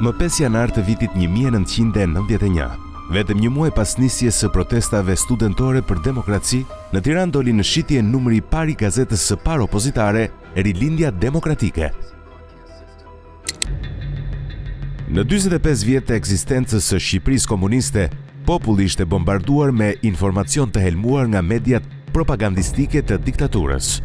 më 5 janar të vitit 1991. Vetëm një muaj pas nisjes së protestave studentore për demokraci, në Tiranë doli në shitje numri i parë i gazetës së parë opozitare, Rilindja Demokratike. Në 45 vjet të ekzistencës së Shqipërisë komuniste, populli ishte bombarduar me informacion të helmuar nga mediat propagandistike të diktaturës.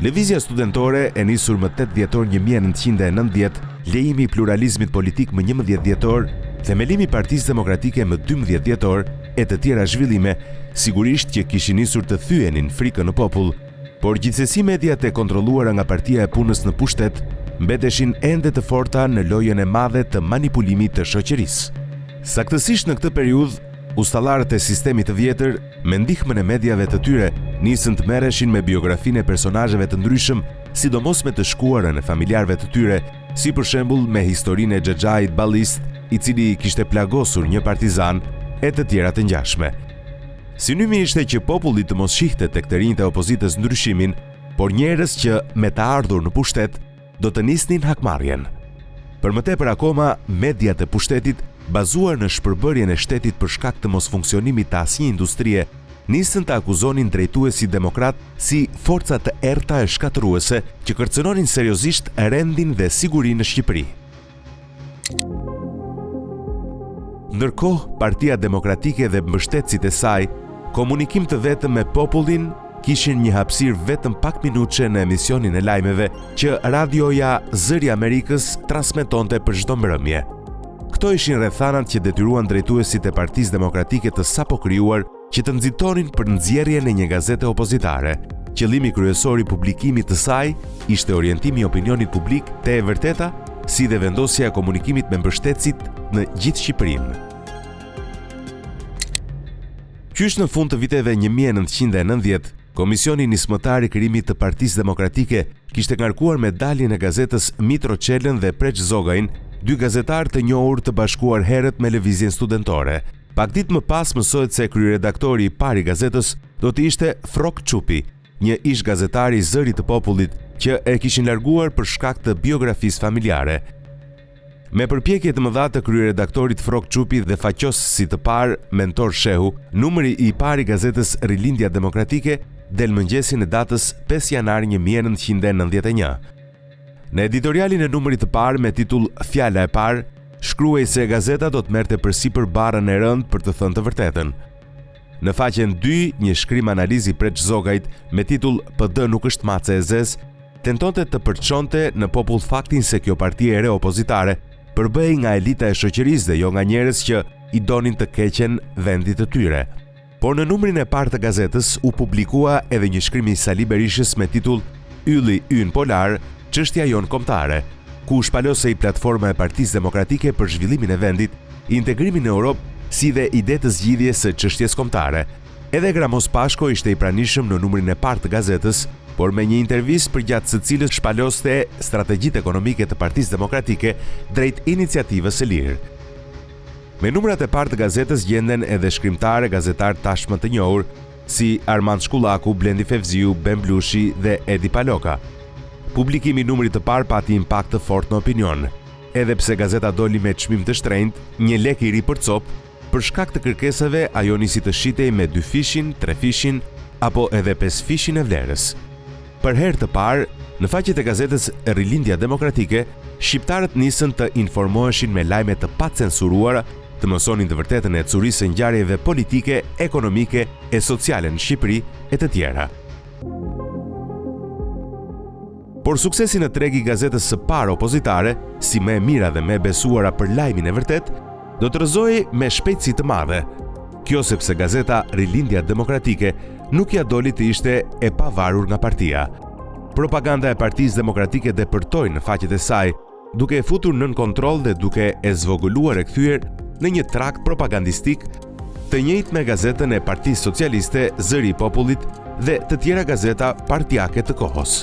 Lëvizja studentore e nisur më 8 dhjetor 1990, lejimi i pluralizmit politik më 11 dhjetor, themelimi i Partisë Demokratike më 12 dhjetor e të tjera zhvillime, sigurisht që kishin nisur të thyenin frikën në popull, por gjithsesi mediat e kontrolluara nga Partia e Punës në pushtet mbeteshin ende të forta në lojën e madhe të manipulimit të shoqërisë. Saktësisht në këtë periudhë, ustallarët e sistemit të vjetër, me ndihmën e mediave të tyre, nisën të merreshin me biografinë e personazheve të ndryshëm, sidomos me të shkuarën e familjarëve të tyre, si për shembull me historinë e Xhaxhait ballist, i cili kishte plagosur një partizan, e të tjera të ngjashme. Synimi ishte që populli të mos shihte tek të rinjtë e opozitës ndryshimin, por njerëz që me të ardhur në pushtet do të nisnin hakmarrjen. Për më tepër akoma, mediat e pushtetit, bazuar në shpërbërjen e shtetit për shkak të mosfunksionimit të asnjë industrie, nisën të akuzonin drejtuesi demokrat si forca të errta e shkatëruese që kërcënonin seriozisht rendin dhe sigurinë në Shqipëri. Ndërkohë, Partia Demokratike dhe mbështetësit e saj, komunikim të vetëm me popullin, kishin një hapësirë vetëm pak minutëshe në emisionin e lajmeve që radioja Zëri Amerikës transmetonte për çdo mbrëmje. Këto ishin rrethanat që detyruan drejtuesit e Partisë Demokratike të sapo krijuar që të nxitonin për nxjerrjen e një gazete opozitare. Qëllimi kryesor i publikimit të saj ishte orientimi i opinionit publik te e vërteta, si dhe vendosja e komunikimit me mbështetësit në gjithë Shqipërinë. Qysh në fund të viteve 1990, Komisioni Nismëtar i Krijimit të Partisë Demokratike kishte ngarkuar me daljen e gazetës Mitro Çelën dhe Preç Zogajin, dy gazetarë të njohur të bashkuar herët me lëvizjen studentore. Pak ditë më pas mësohet se kryeredaktori i parë i gazetës do të ishte Frok Çupi, një ish gazetar i Zërit të Popullit që e kishin larguar për shkak të biografisë familjare. Me përpjekje të mëdha të kryeredaktorit Frok Çupi dhe faqosësit të parë Mentor Shehu, numri i parë i gazetës Rilindja Demokratike del mëngjesin e datës 5 janar 1991. Në editorialin e numrit të parë me titull Fjala e parë, shkruaj se gazeta do të merrte përsipër barrën e rënd për të thënë të vërtetën. Në faqen 2, një shkrim analizi Preç Zogajt me titull PD nuk është mace e zezë, tentonte të përçonte në popull faktin se kjo parti e re opozitare përbëhej nga elita e shoqërisë dhe jo nga njerëz që i donin të keqen vendit të tyre. Por në numrin e parë të gazetës u publikua edhe një shkrim i Sali Berishës me titull Ylli ynë polar, çështja jon kombëtare, ku shpalosej platforma e Partisë Demokratike për zhvillimin e vendit, integrimin në Europë, si dhe ide të zgjidhjes së çështjes kombëtare. Edhe Gramos Pashko ishte i pranishëm në numrin e parë të gazetës, por me një intervistë përgjatë së cilës shpaloste strategjitë ekonomike të Partisë Demokratike drejt iniciativës së lirë. Me numrat e parë të gazetës gjenden edhe shkrimtarë gazetar tashmë të njohur, si Armand Shkullaku, Blendi Fevziu, Ben Blushi dhe Edi Paloka. Publikimi i numrit të parë pati impakt të fortë në opinion. Edhe pse gazeta doli me çmim të shtrenjtë, një lek i ri për cop, për shkak të kërkesave ajo nisi të shitej me 2 fishin, 3 fishin apo edhe 5 fishin e vlerës. Për herë të parë, në faqet e gazetës Rilindja Demokratike, shqiptarët nisën të informoheshin me lajme të pacensuruara, të mësonin të vërtetën e curisë së ngjarjeve politike, ekonomike e sociale në Shqipëri e të tjera. Por suksesi në treg i gazetës së parë opozitare, si më e mira dhe më e besuara për lajmin e vërtet, do të rrëzojë me shpejtësi të madhe. Kjo sepse gazeta Rilindja Demokratike nuk ja doli të ishte e pavarur nga partia. Propaganda e Partisë Demokratike depërtoi në faqet e saj, duke e futur nën kontroll dhe duke e zvogëluar e kthyer në një trakt propagandistik, të njëjtë me gazetën e Partisë Socialiste Zëri i Popullit dhe të tjera gazeta partijake të kohës.